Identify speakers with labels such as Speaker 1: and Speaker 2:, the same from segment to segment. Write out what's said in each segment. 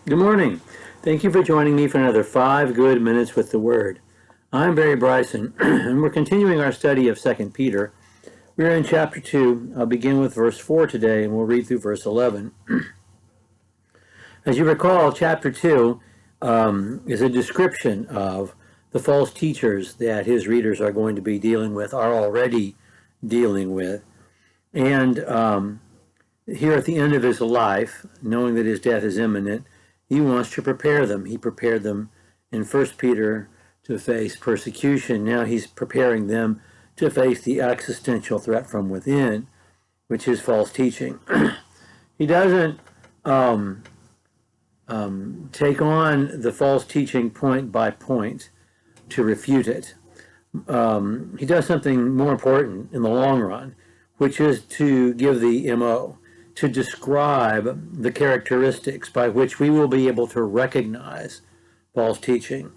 Speaker 1: Good morning. Thank you for joining me for another 5 good minutes with the Word. I'm Barry Bryson, and we're continuing our study of 2 Peter. We're in chapter 2. I'll begin with verse 4 today, and we'll read through verse 11. As you recall, chapter 2 is a description of the false teachers that his readers are going to be dealing with, are already dealing with. And here at the end of his life, knowing that his death is imminent, he wants to prepare them. He prepared them in 1 Peter to face persecution. Now he's preparing them to face the existential threat from within, which is false teaching. He doesn't take on the false teaching point by point to refute it. He does something more important in the long run, which is to give the MO, to describe the characteristics by which we will be able to recognize false teaching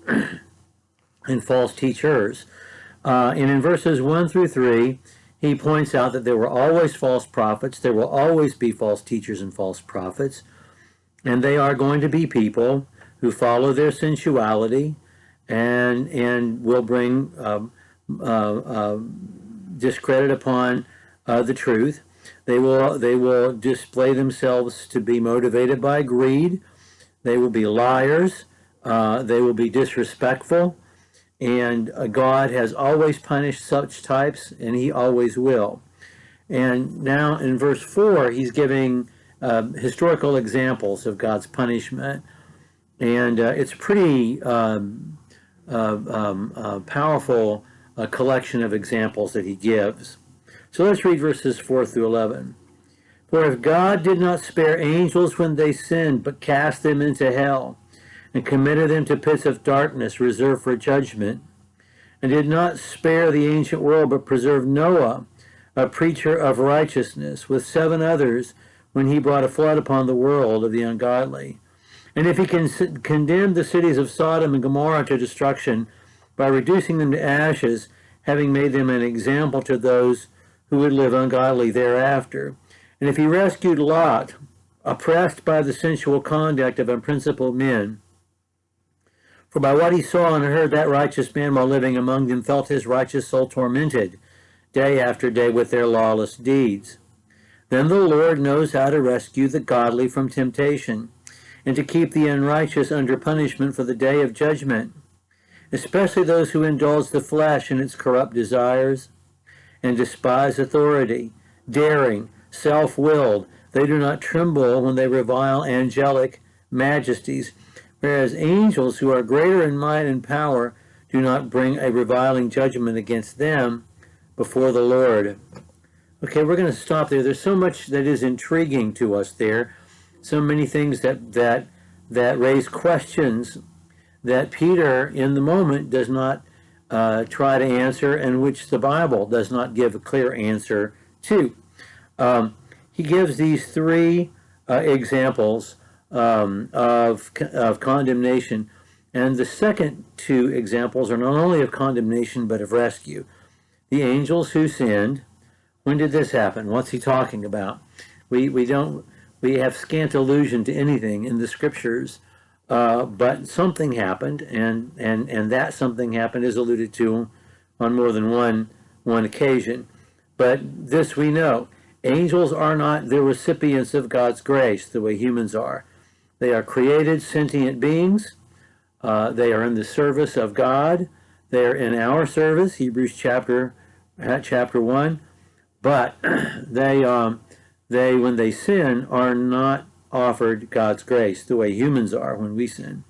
Speaker 1: and false teachers. And in verses 1 through 3, he points out that there were always false prophets, there will always be false teachers and false prophets, and they are going to be people who follow their sensuality and will bring discredit upon the truth. They will display themselves to be motivated by greed. They will be liars. They will be disrespectful. And God has always punished such types, and he always will. And now in verse 4, he's giving historical examples of God's punishment. And it's a pretty powerful collection of examples that he gives. So let's read verses 4 through 11. For if God did not spare angels when they sinned, but cast them into hell, and committed them to pits of darkness reserved for judgment, and did not spare the ancient world, but preserved Noah, a preacher of righteousness, with 7 others, when he brought a flood upon the world of the ungodly. And if he condemned the cities of Sodom and Gomorrah to destruction by reducing them to ashes, having made them an example to those who would live ungodly thereafter. And if he rescued Lot, oppressed by the sensual conduct of unprincipled men, for by what he saw and heard, that righteous man while living among them felt his righteous soul tormented day after day with their lawless deeds. Then the Lord knows how to rescue the godly from temptation, and to keep the unrighteous under punishment for the day of judgment, especially those who indulge the flesh in its corrupt desires and despise authority, daring, self-willed. They do not tremble when they revile angelic majesties, whereas angels who are greater in might and power do not bring a reviling judgment against them before the Lord. Okay, we're going to stop there. There's so much that is intriguing to us there, so many things that raise questions that Peter, in the moment, does not try to answer, and which the Bible does not give a clear answer to. He gives these 3 examples of condemnation, and the second 2 examples are not only of condemnation but of rescue. The angels who sinned. When did this happen? What's he talking about? We have scant allusion to anything in the scriptures. But something happened, and that something happened is alluded to on more than one occasion. But this we know. Angels are not the recipients of God's grace the way humans are. They are created sentient beings. They are in the service of God. They are in our service, Hebrews chapter 1. But they when they sin, are not offered God's grace the way humans are when we sin.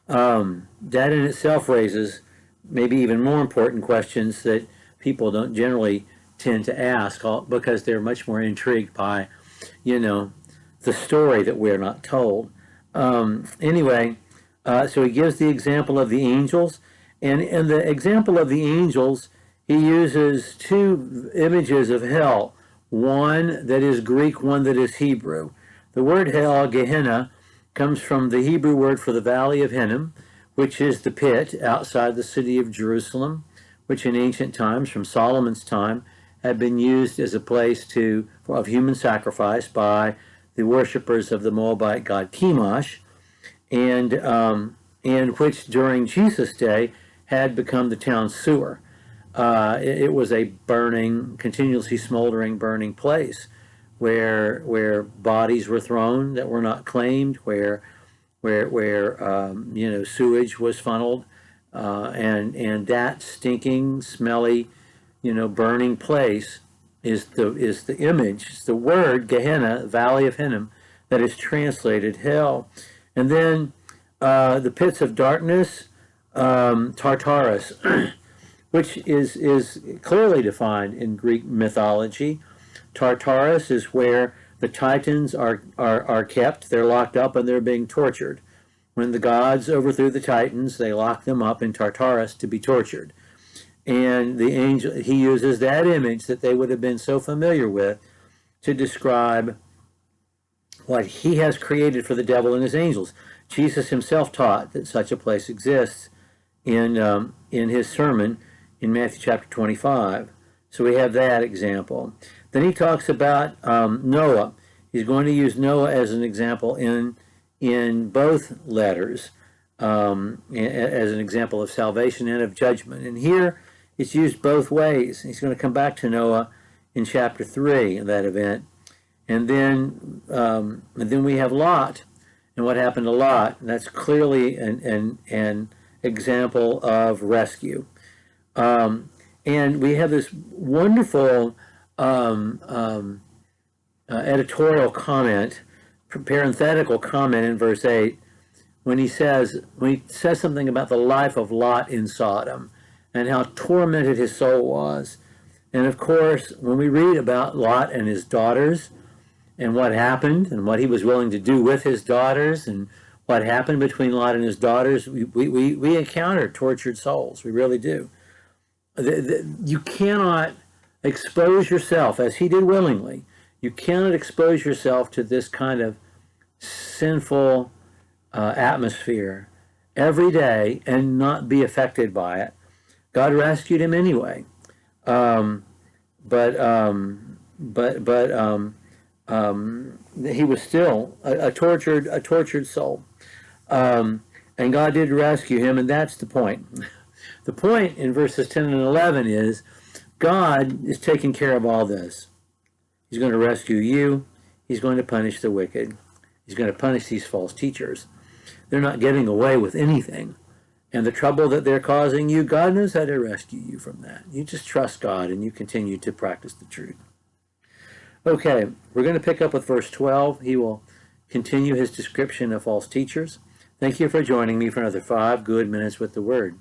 Speaker 1: That in itself raises maybe even more important questions that people don't generally tend to ask, because they're much more intrigued by, the story that we're not told. Anyway, so he gives the example of the angels, and in the example of the angels, he uses 2 images of hell. One that is Greek, one that is Hebrew. The word hell, Gehenna, comes from the Hebrew word for the valley of Hinnom, which is the pit outside the city of Jerusalem, which in ancient times, from Solomon's time, had been used as a place of human sacrifice by the worshippers of the Moabite god Chemosh, and which during Jesus' day had become the town sewer. It was a burning, continuously smoldering, burning place where bodies were thrown that were not claimed, where sewage was funneled, and that stinking, smelly, burning place is the image, it's the word Gehenna, Valley of Hinnom, that is translated hell. And then the pits of darkness, Tartarus, which is clearly defined in Greek mythology. Tartarus is where the Titans are kept. They're locked up and they're being tortured. When the gods overthrew the Titans, they locked them up in Tartarus to be tortured. And the angel, he uses that image that they would have been so familiar with to describe what he has created for the devil and his angels. Jesus himself taught that such a place exists in his sermon in Matthew chapter 25. So we have that example. Then he talks about Noah. He's going to use Noah as an example in both letters, as an example of salvation and of judgment. And here it's used both ways. He's going to come back to Noah in chapter 3 in that event. And then we have Lot and what happened to Lot. And that's clearly an example of rescue. And we have this wonderful editorial comment, parenthetical comment in verse 8, when he says something about the life of Lot in Sodom and how tormented his soul was. And of course, when we read about Lot and his daughters and what happened and what he was willing to do with his daughters and what happened between Lot and his daughters, we encounter tortured souls. We really do. You cannot expose yourself, as he did willingly, you cannot expose yourself to this kind of sinful atmosphere every day and not be affected by it. God rescued him anyway, but he was still a tortured soul, and God did rescue him, and that's the point. The point in verses 10 and 11 is God is taking care of all this. He's going to rescue you. He's going to punish the wicked. He's going to punish these false teachers. They're not getting away with anything. And the trouble that they're causing you, God knows how to rescue you from that. You just trust God and you continue to practice the truth. Okay, we're going to pick up with verse 12. He will continue his description of false teachers. Thank you for joining me for another 5 good minutes with the Word.